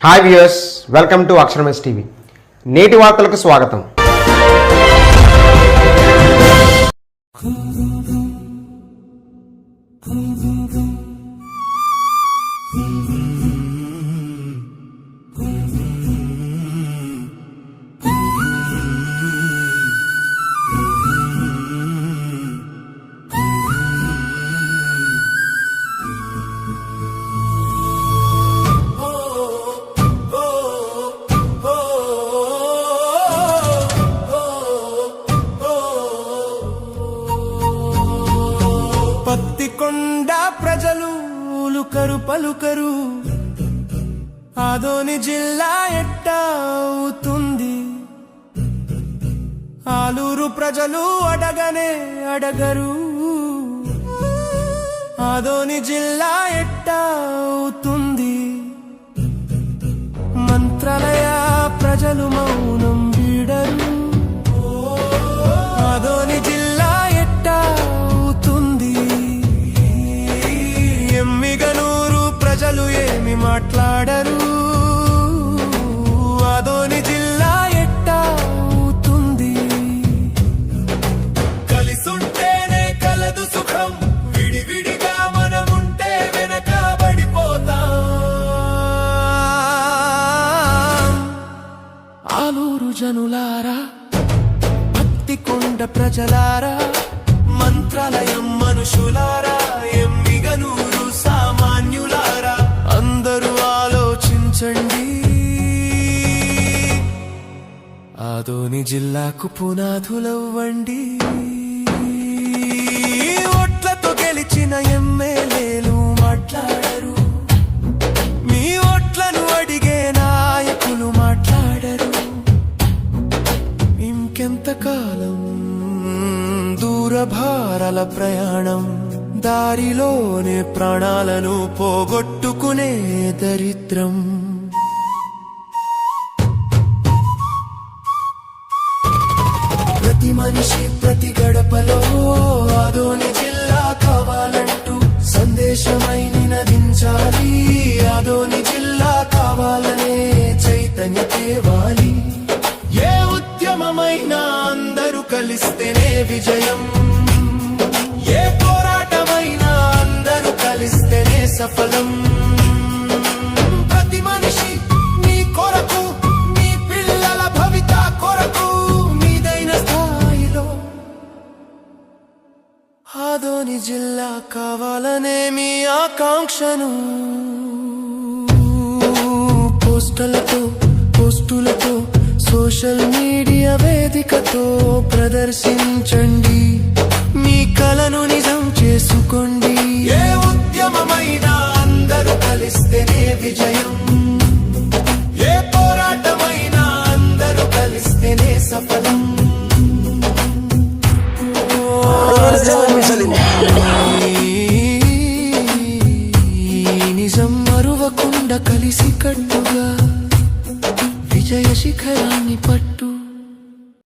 Hi viewers, welcome to అక్షరమేస్ TV. నేటి వార్తలకు స్వాగతం. పత్తికొండ ప్రజలు ఉలుకరు పలుకరు, ఆదోని జిల్లా ఎట్టా అవుతుంది. ఆలూరు ప్రజలు అడగనే అడగరు, ఆదోని జిల్లా ఎట్టా అవుతుంది. మంత్రాలయ ప్రజలు మౌనం వీడరు, ఆదోని జిల్లా ఎట్టా అవుతుంది. ఎమ్మిగనూరు ప్రజలు ఏమి మాట్లాడరు, ఆదోని జిల్లా ఎట్టా అవుతుంది. కలిసుంటేనే కలదు సుఖం, విడివిడిగా మనముంటే వెనకబడిపోతాం. ఆలూరు జనులారా, పత్తికొండ ప్రజలారా, మంత్రాలయం మనుషులారా, ఎమ్మిగనూరు సామాన్యులారా, అందరూ ఆలోచించండి. ఆదోని జిల్లాకు పునాదులవ్వండి. ఓట్లతో గెలిచిన ఎమ్మెల్యేలు మాట్లాడరు, మీ ఓట్లను అడిగే నాయకులు మాట్లాడరు. ఇంకెంతకాలం దూరభారాల ప్రయాణం, దారిలోనే ప్రాణాలను పోగొట్టుకునే దరిద్రం. ప్రతి మనిషి ప్రతి గడపలో ఆదోని జిల్లా కావాలంటూ సందేశమై నినదించాలి. ఆదోని జిల్లా కావాలనే చైతన్య తేవాలి. ఏ ఉద్యమమైనా అందరూ కలిస్తేనే విజయం, ఏ పోరాటమైనా అందరూ కలిస్తేనే సఫలం. ప్రతి మనిషి నీ కొరకు, నీ పిల్లల భవిత కొరకు, మీదైన స్థాయిలో ఆదోని జిల్లా కావాలనే మీ ఆకాంక్షను పోస్టులతో సోషల్ మీడియా వేదికతో ప్రదర్శించండి. మీ కలను నిజం చేసుకోండి. ఏ ఉద్యమమైనా అందరూ కలిస్తేనే విజయం.